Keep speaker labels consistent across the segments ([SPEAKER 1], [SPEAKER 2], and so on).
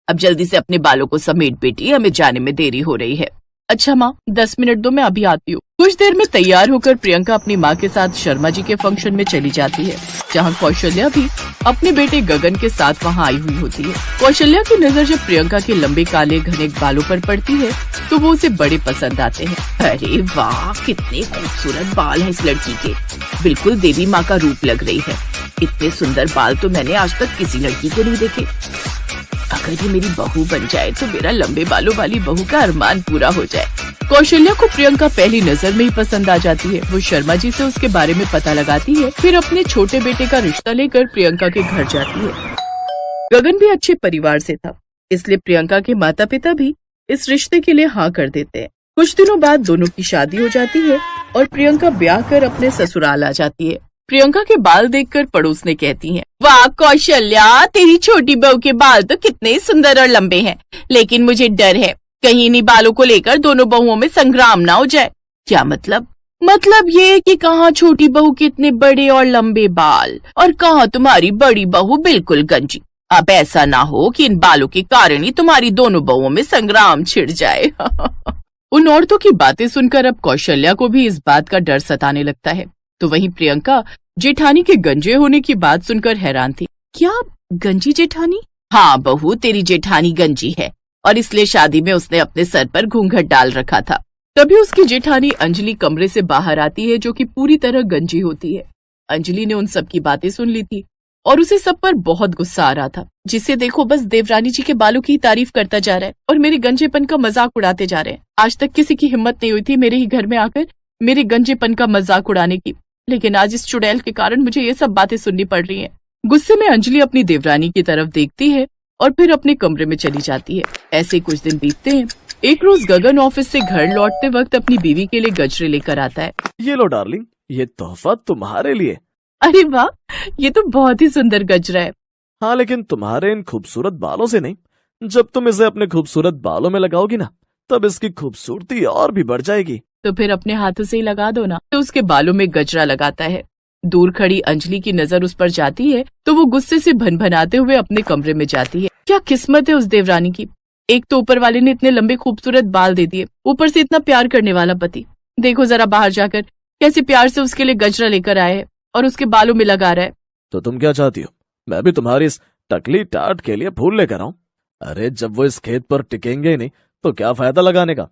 [SPEAKER 1] अब जल्दी से अपने बालों को समेट बेटी, हमें जाने में देरी हो रही है। अच्छा माँ, 10 मिनट दो, मैं अभी आती हूँ। कुछ देर में तैयार होकर प्रियंका अपनी माँ के साथ शर्मा जी के फंक्शन में चली जाती है, जहाँ कौशल्या भी अपने बेटे गगन के साथ वहाँ आई हुई होती है। कौशल्या की नजर जब प्रियंका के लंबे काले घने बालों पर पड़ती है तो वो उसे बड़े पसंद आते हैं। अरे वाह, कितने खूबसूरत बाल हैं इस लड़की के, बिल्कुल देवी माँ का रूप लग रही है। इतने सुंदर बाल तो मैंने आज तक किसी लड़की के नहीं देखे। अगर ये मेरी बहू बन जाए तो मेरा लंबे बालों वाली बहू का अरमान पूरा हो जाए। कौशल्या को प्रियंका पहली नजर में ही पसंद आ जाती है। वो शर्मा जी से उसके बारे में पता लगाती है, फिर अपने छोटे बेटे का रिश्ता लेकर प्रियंका के घर जाती है। गगन भी अच्छे परिवार से था, इसलिए प्रियंका के माता पिता भी इस रिश्ते के लिए हाँ कर देते हैं। कुछ दिनों बाद दोनों की शादी हो जाती है और प्रियंका ब्याह कर अपने ससुराल आ जाती है। प्रियंका के बाल देखकर पड़ोस ने कहती हैं, वाह कौशल्या, तेरी छोटी बहू के बाल तो कितने सुंदर और लंबे हैं, लेकिन मुझे डर है कहीं इन्हीं बालों को लेकर दोनों बहुओं में संग्राम ना हो जाए। क्या मतलब? मतलब ये कि कहाँ छोटी बहू के इतने बड़े और लंबे बाल और कहाँ तुम्हारी बड़ी बहू बिल्कुल गंजी। अब ऐसा ना हो कि इन बालों के कारण ही तुम्हारी दोनों बहुओं में संग्राम छिड़ जाए। उन औरतों की बातें सुनकर अब कौशल्या को भी इस बात का डर सताने लगता है। तो वहीं प्रियंका जेठानी के गंजे होने की बात सुनकर हैरान थी। क्या गंजी जेठानी? हाँ बहू, तेरी जेठानी गंजी है और इसलिए शादी में उसने अपने सर पर घूंघट डाल रखा था। तभी उसकी जेठानी अंजलि कमरे से बाहर आती है, जो कि पूरी तरह गंजी होती है। अंजलि ने उन सब की बातें सुन ली थी और उसे सब पर बहुत गुस्सा आ रहा था। जिसे देखो बस देवरानी जी के बालों की तारीफ करता जा रहा है और मेरे गंजेपन का मजाक उड़ाते जा रहे हैं। आज तक किसी की हिम्मत नहीं हुई थी मेरे ही घर में आकर मेरे गंजेपन का मजाक उड़ाने की, लेकिन आज इस चुड़ैल के कारण मुझे ये सब बातें सुननी पड़ रही हैं। गुस्से में अंजलि अपनी देवरानी की तरफ देखती है और फिर अपने कमरे में चली जाती है। ऐसे कुछ दिन बीतते हैं। एक रोज गगन ऑफिस से घर लौटते वक्त अपनी बीवी के लिए गजरे लेकर आता है।
[SPEAKER 2] ये लो डार्लिंग, ये तोहफा तुम्हारे लिए।
[SPEAKER 1] अरे वाह, ये तो बहुत ही सुंदर गजरा है।
[SPEAKER 2] हाँ, लेकिन तुम्हारे इन खूबसूरत बालों से नहीं, जब तुम इसे अपने खूबसूरत बालों में लगाओगी ना, तब इसकी खूबसूरती और भी बढ़ जाएगी।
[SPEAKER 1] तो फिर अपने हाथों से ही लगा दो ना। तो उसके बालों में गजरा लगाता है। दूर खड़ी अंजलि की नजर उस पर जाती है तो वो गुस्से से भनभनाते हुए अपने कमरे में जाती है। क्या किस्मत है उस देवरानी की, एक तो ऊपर वाले ने इतने लंबे खूबसूरत बाल दे दिए, ऊपर से इतना प्यार करने वाला पति। देखो जरा बाहर जाकर कैसे प्यार से उसके लिए गजरा लेकर आए है और उसके बालों में लगा रहा है।
[SPEAKER 2] तो तुम क्या चाहती हो, मैं भी तुम्हारी इस टकली टाट के लिए फूल लेकर आऊं? अरे जब वो इस खेत पर टिकेंगे ही नहीं तो क्या फायदा लगाने का।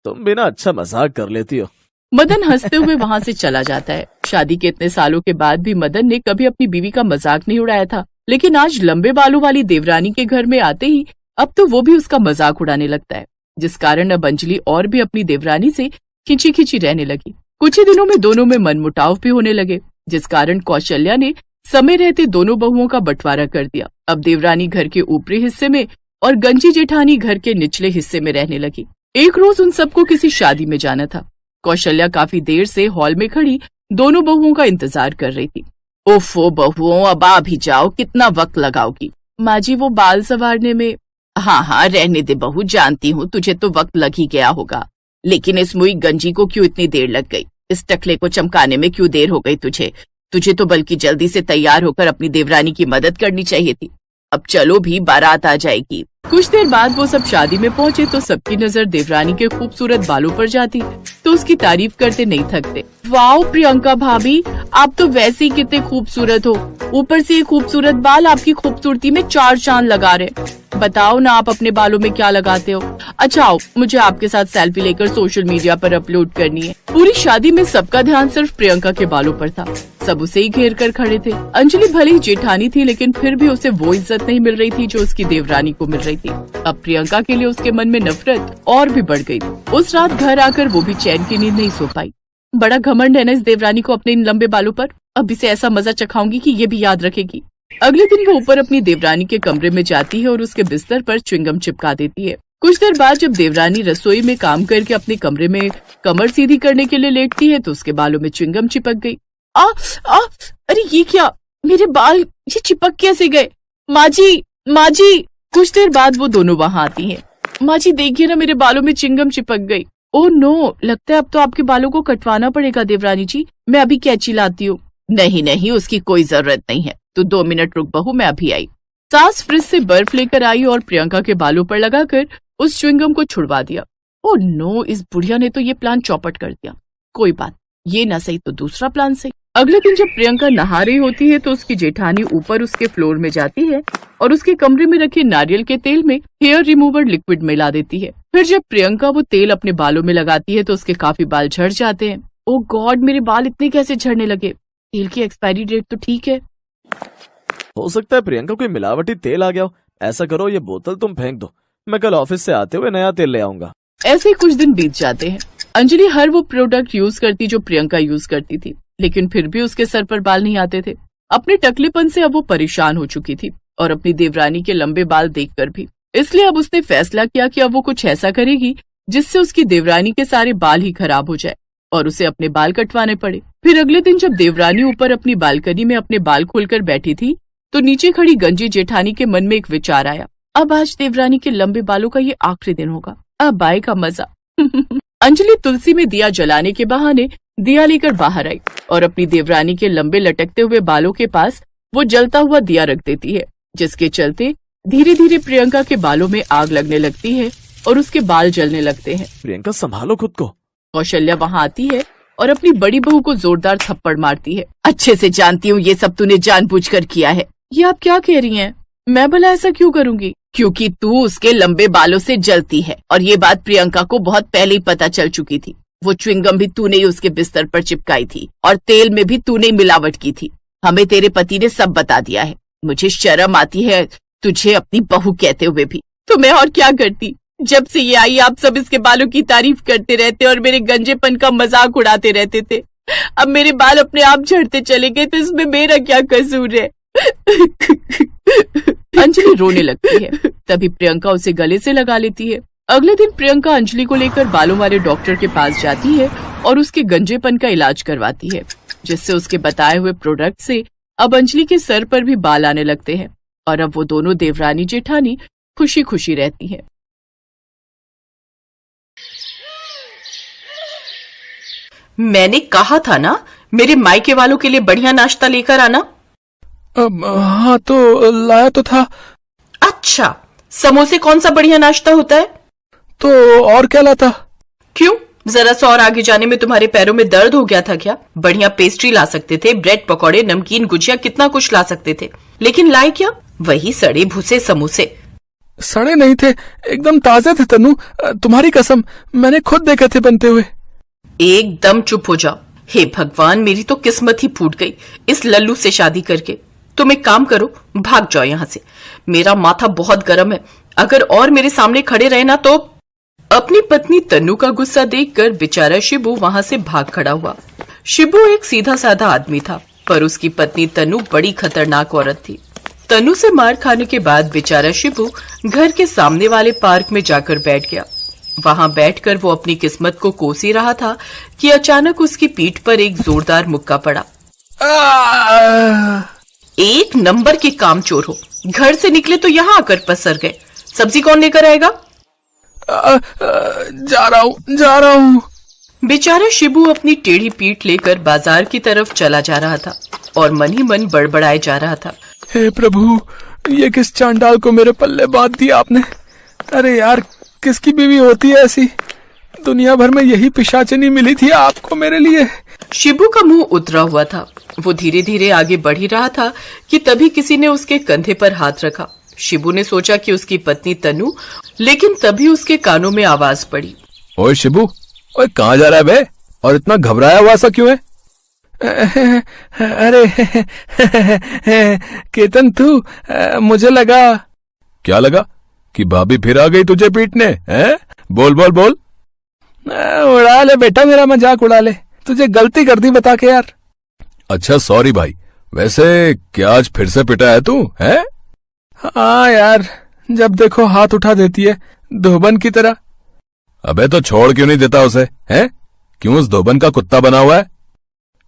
[SPEAKER 2] तुम बिना अच्छा मजाक कर लेती हो।
[SPEAKER 1] मदन हंसते हुए वहाँ से चला जाता है। शादी के इतने सालों के बाद भी मदन ने कभी अपनी बीवी का मजाक नहीं उड़ाया था, लेकिन आज लंबे बालों वाली देवरानी के घर में आते ही अब तो वो भी उसका मजाक उड़ाने लगता है, जिस कारण अब अंजलि और भी अपनी देवरानी से खिंची खिंची रहने लगी। कुछ ही दिनों में दोनों में मनमुटाव भी होने लगे, जिस कारण कौशल्या ने समय रहते दोनों बहुओं का बंटवारा कर दिया। अब देवरानी घर के ऊपरी हिस्से में और गंजी जेठानी घर के निचले हिस्से में रहने लगी। एक रोज उन सबको किसी शादी में जाना था। कौशल्या काफी देर से हॉल में खड़ी दोनों बहुओं का इंतजार कर रही थी। ओफो बहुओं, अब आ भी जाओ, कितना वक्त लगाओगी? माँ जी वो बाल संवारने में। हाँ रहने दे बहू, जानती हूँ तुझे तो वक्त लग ही गया होगा, लेकिन इस मुई गंजी को क्यों इतनी देर लग गई? इस टकले को चमकाने में क्यों देर हो गई तुझे तो बल्कि जल्दी से तैयार होकर अपनी देवरानी की मदद करनी चाहिए थी। अब चलो भी, बारात आ जाएगी। कुछ देर बाद वो सब शादी में पहुँचे तो सबकी नजर देवरानी के खूबसूरत बालों पर जाती तो उसकी तारीफ करते नहीं थकते। वाओ प्रियंका भाभी, आप तो वैसे ही कितने खूबसूरत हो, ऊपर से ये खूबसूरत बाल आपकी खूबसूरती में चार चांद लगा रहे। बताओ ना आप अपने बालों में क्या लगाते हो? अच्छा आओ, मुझे आपके साथ सेल्फी लेकर सोशल मीडिया पर अपलोड करनी है। पूरी शादी में सबका ध्यान सिर्फ प्रियंका के बालों पर था। सब उसे ही घेर कर खड़े थे। अंजलि भले ही जेठानी थी, लेकिन फिर भी उसे वो इज्जत नहीं मिल रही थी जो उसकी देवरानी को मिल रही थी। अब प्रियंका के लिए उसके मन में नफरत और भी बढ़ गई। उस रात घर आकर वो भी चैन की नींद नहीं सो पाई। बड़ा घमंड है ना इस देवरानी को अपने इन लंबे बालों पर। अब इसे ऐसा मजा चखाऊंगी कि ये भी याद रखेगी। अगले दिन वो ऊपर अपनी देवरानी के कमरे में जाती है और उसके बिस्तर पर च्युइंगम चिपका देती है। कुछ देर बाद जब देवरानी रसोई में काम करके अपने कमरे में कमर सीधी करने के लिए लेटती है तो उसके बालों में च्युइंगम चिपक गई। अरे ये क्या, मेरे बाल ये चिपक कैसे गए? माँ जी। कुछ देर बाद वो दोनों वहाँ आती हैं। माँ जी देखिए ना, मेरे बालों में च्युइंगम चिपक गई। ओह नो, लगता है अब तो आपके बालों को कटवाना पड़ेगा देवरानी जी, मैं अभी कैंची लाती हूँ। नहीं, उसकी कोई जरूरत नहीं है, तू 2 मिनट रुक बहू, मैं अभी आई। सास फ्रिज से बर्फ लेकर आई और प्रियंका के बालों पर लगाकर उस च्युइंगम को छुड़वा दिया। ओह नो, इस बुढ़िया ने तो ये प्लान चौपट कर दिया। कोई बात, ये ना सही तो दूसरा प्लान सही। अगले दिन जब प्रियंका नहा रही होती है तो उसकी जेठानी ऊपर उसके फ्लोर में जाती है और उसके कमरे में रखे नारियल के तेल में हेयर रिमूवर लिक्विड मिला देती है। फिर जब प्रियंका वो तेल अपने बालों में लगाती है तो उसके काफी बाल झड़ जाते हैं। ओह गॉड, मेरे बाल इतने कैसे झड़ने लगे? तेल की एक्सपायरी डेट तो ठीक है।
[SPEAKER 2] हो सकता है प्रियंका कोई मिलावटी तेल आ गया हो। ऐसा करो, ये बोतल तुम फेंक दो, मैं कल ऑफिस से आते हुए नया तेल ले आऊंगा।
[SPEAKER 1] ऐसे ही कुछ दिन बीत जाते हैं। अंजलि हर वो प्रोडक्ट यूज करती जो प्रियंका यूज करती थी, लेकिन फिर भी उसके सर पर बाल नहीं आते थे। अपने टकलेपन से अब वो परेशान हो चुकी थी और अपनी देवरानी के लंबे बाल देखकर भी। इसलिए अब उसने फैसला किया कि अब वो कुछ ऐसा करेगी जिससे उसकी देवरानी के सारे बाल ही खराब हो जाए और उसे अपने बाल कटवाने पड़े। फिर अगले दिन जब देवरानी ऊपर अपनी बालकनी में अपने बाल खोलकर बैठी थी तो नीचे खड़ी गंजी जेठानी के मन में एक विचार आया। अब आज देवरानी के लंबे बालों का ये आखिरी दिन होगा, अब आएगा मजा। अंजलि तुलसी में दिया जलाने के बहाने दिया लेकर बाहर आई और अपनी देवरानी के लंबे लटकते हुए बालों के पास वो जलता हुआ दिया रख देती है, जिसके चलते धीरे धीरे प्रियंका के बालों में आग लगने लगती है और उसके बाल जलने लगते हैं।
[SPEAKER 2] प्रियंका संभालो खुद को।
[SPEAKER 1] कौशल्या वहाँ आती है और अपनी बड़ी बहू को जोरदार थप्पड़ मारती है। अच्छे से जानती हूँ ये सब तूने जानबूझकर किया है। ये आप क्या कह रही हैं? मैं भला ऐसा क्यों करूँगी? क्योंकि तू उसके लंबे बालों से जलती है और ये बात प्रियंका को बहुत पहले ही पता चल चुकी थी। वो च्युइंगम भी तूने ही उसके बिस्तर पर चिपकाई थी और तेल में भी तूने मिलावट की थी। हमें तेरे पति ने सब बता दिया है। मुझे शर्म आती है तुझे अपनी बहू कहते हुए भी। तो मैं और क्या करती? जब से ये आई आप सब इसके बालों की तारीफ करते रहते और मेरे गंजेपन का मजाक उड़ाते रहते थे। अब मेरे बाल अपने आप झड़ते चले गए तो इसमें मेरा क्या कसूर है? अंजलि रोने लगती है। तभी प्रियंका उसे गले से लगा लेती है। अगले दिन प्रियंका अंजलि को लेकर बालों वाले डॉक्टर के पास जाती है और उसके गंजेपन का इलाज करवाती है, जिससे उसके बताए हुए प्रोडक्ट से अब अंजलि के सर पर भी बाल आने लगते हैं और अब वो दोनों देवरानी जेठानी खुशी खुशी रहती हैं। मैंने कहा था ना मेरे मायके वालों के लिए बढ़िया नाश्ता लेकर आना।
[SPEAKER 3] हाँ तो लाया तो था।
[SPEAKER 1] अच्छा, समोसे कौन सा बढ़िया नाश्ता होता है?
[SPEAKER 3] तो और क्या लाता?
[SPEAKER 1] क्यों, जरा सा और आगे जाने में तुम्हारे पैरों में दर्द हो गया था क्या? बढ़िया पेस्ट्री ला सकते थे, ब्रेड पकौड़े, नमकीन, गुजिया, कितना कुछ ला सकते थे, लेकिन लाए क्या? वही सड़े भूसे समोसे।
[SPEAKER 3] सड़े नहीं थे, एकदम ताजे थे तनु, तुम्हारी कसम, मैंने खुद देखे थे बनते हुए।
[SPEAKER 1] एकदम चुप हो जाओ। हे भगवान, मेरी तो किस्मत ही फूट गई इस लल्लू से शादी करके। तुम एक काम करो, भाग जाओ यहाँ से। मेरा माथा बहुत गर्म है, अगर और मेरे सामने खड़े रहे ना तो। अपनी पत्नी तन्नू का गुस्सा देखकर बेचारा शिबू वहां से भाग खड़ा हुआ। शिबू एक सीधा साधा आदमी था, पर उसकी पत्नी तन्नू बड़ी खतरनाक औरत थी। तन्नू से मार खाने के बाद बेचारा शिबू घर के सामने वाले पार्क में जाकर बैठ गया। वहां बैठकर वो अपनी किस्मत को कोस ही रहा था कि अचानक उसकी पीठ पर एक जोरदार मुक्का पड़ा। एक नंबर के कामचोर हो, घर से निकले तो यहाँ आकर पसर गए। सब्जी कौन लेकर आएगा?
[SPEAKER 3] जा रहा हूँ।
[SPEAKER 1] बेचारा शिबू अपनी टेढ़ी पीठ लेकर बाजार की तरफ चला जा रहा था और मन ही मन बड़बड़ाए जा रहा था।
[SPEAKER 3] हे प्रभु, ये किस चांडाल को मेरे पल्ले बांध दिया आपने। अरे यार, किसकी बीवी होती है ऐसी? दुनिया भर में यही पिशाचिनी मिली थी आपको मेरे लिए।
[SPEAKER 1] शिबू का मुंह उतरा हुआ था। वो धीरे धीरे आगे बढ़ ही रहा था कि तभी किसी ने उसके कंधे पर हाथ रखा। शिबू ने सोचा कि उसकी पत्नी तनु, लेकिन तभी उसके कानों में आवाज पड़ी।
[SPEAKER 3] ओए शिबू, ओए कहाँ जा रहा है बे? और इतना घबराया हुआ सा क्यों है? अरे केतन तू, मुझे लगा। क्या लगा? कि भाभी फिर आ गई तुझे पीटने? हैं? बोल बोल बोल। उड़ा ले बेटा, मेरा मजाक उड़ा ले। तुझे गलती कर दी बता के यार। अच्छा सॉरी भाई, वैसे क्या आज फिर से पिटा है तू? है? हाँ यार, जब देखो हाथ उठा देती है धोबन की तरह। अबे तो छोड़ क्यों नहीं देता उसे? हैं? क्यों उस धोबन का कुत्ता बना हुआ है?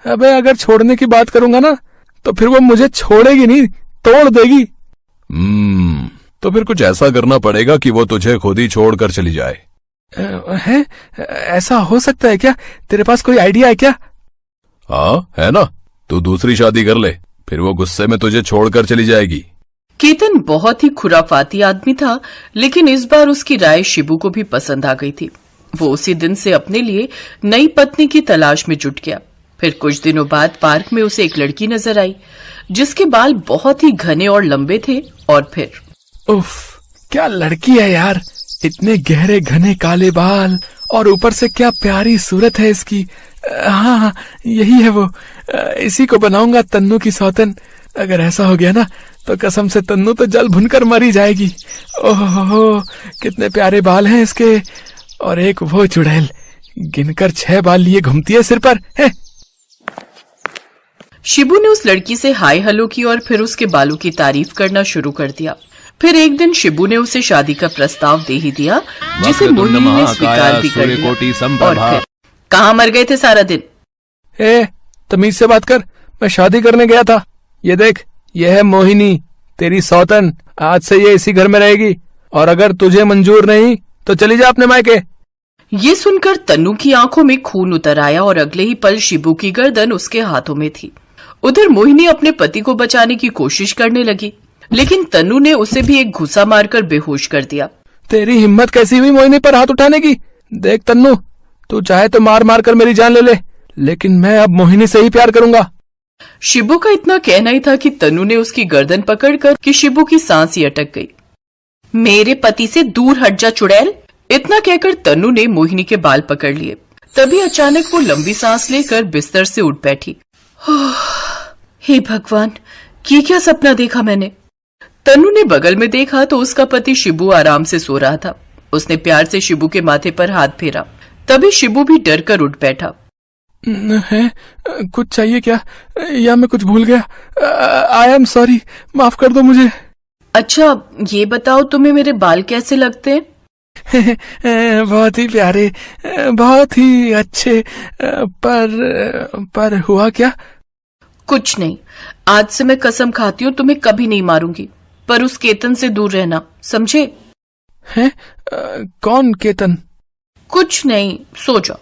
[SPEAKER 3] अबे अगर छोड़ने की बात करूंगा ना तो फिर वो मुझे छोड़ेगी नहीं, तोड़ देगी। तो फिर कुछ ऐसा करना पड़ेगा कि वो तुझे खुद ही छोड़ कर चली जाए। है? ऐसा हो सकता है क्या? तेरे पास कोई आइडिया है क्या? हाँ है ना, तू दूसरी शादी कर ले, फिर वो गुस्से में तुझे छोड़कर चली जाएगी।
[SPEAKER 1] केतन बहुत ही खुराफाती आदमी था, लेकिन इस बार उसकी राय शिबू को भी पसंद आ गई थी। वो उसी दिन से अपने लिए नई पत्नी की तलाश में जुट गया। फिर कुछ दिनों बाद पार्क में उसे एक लड़की नजर आई, जिसके बाल बहुत ही घने और लंबे थे। और फिर
[SPEAKER 3] उफ, क्या लड़की है यार, इतने गहरे घने काले बाल और ऊपर से क्या प्यारी सूरत है इसकी। हाँ, यही है वो। इसी को बनाऊंगा तन्नू की सौतन। अगर ऐसा हो गया ना तो कसम से तन्नू तो जल भुनकर मरी जाएगी। ओहो, कितने प्यारे बाल हैं इसके। और एक वो चुड़ैल, गिनकर 6 बाल लिए घूमती है सिर पर है।
[SPEAKER 1] शिबू ने उस लड़की से हाय हेलो की और फिर उसके बालों की तारीफ करना शुरू कर दिया। फिर एक दिन शिबू ने उसे शादी का प्रस्ताव दे ही दिया, जिसे मोहिनी ने स्वीकार भी कर लिया। और फिर कहाँ मर गए थे सारा दिन?
[SPEAKER 3] तमीज से बात कर, मैं शादी करने गया था। ये देख, ये है मोहिनी, तेरी सौतन। आज से ये इसी घर में रहेगी, और अगर तुझे मंजूर नहीं तो चली जा अपने मायके।
[SPEAKER 1] ये सुनकर तन्नू की आंखों में खून उतर आया और अगले ही पल शिबू की गर्दन उसके हाथों में थी। उधर मोहिनी अपने पति को बचाने की कोशिश करने लगी, लेकिन तन्नू ने उसे भी एक घुसा मारकर बेहोश कर दिया।
[SPEAKER 3] तेरी हिम्मत कैसी हुई मोहिनी पर हाथ उठाने की? देख तन्नू, तू चाहे तो मार मार कर मेरी जान ले ले, लेकिन मैं अब मोहिनी से ही प्यार करूंगा।
[SPEAKER 1] शिबू का इतना कहना ही था कि तन्नू ने उसकी गर्दन पकड़कर कि शिबू की सांस ही अटक गई। मेरे पति से दूर हट जा चुड़ैल। इतना कहकर तन्नू ने मोहिनी के बाल पकड़ लिए। तभी अचानक वो लंबी सांस लेकर बिस्तर से उठ बैठी। हे भगवान, ये क्या सपना देखा मैंने। तन्नू ने बगल में देखा तो उसका पति शिबू आराम से सो रहा था। उसने प्यार से शिबू के माथे पर हाथ फेरा। तभी शिबू भी डर कर उठ बैठा।
[SPEAKER 3] है कुछ चाहिए क्या, या मैं कुछ भूल गया? आई एम सॉरी, माफ कर दो मुझे।
[SPEAKER 1] अच्छा ये बताओ, तुम्हें मेरे बाल कैसे लगते हैं?
[SPEAKER 3] बहुत ही प्यारे, बहुत ही अच्छे। पर हुआ क्या?
[SPEAKER 1] कुछ नहीं, आज से मैं कसम खाती हूँ तुम्हें कभी नहीं मारूंगी, पर उस केतन से दूर रहना, समझे?
[SPEAKER 3] हैं? कौन केतन?
[SPEAKER 1] कुछ नहीं, सो जाओ।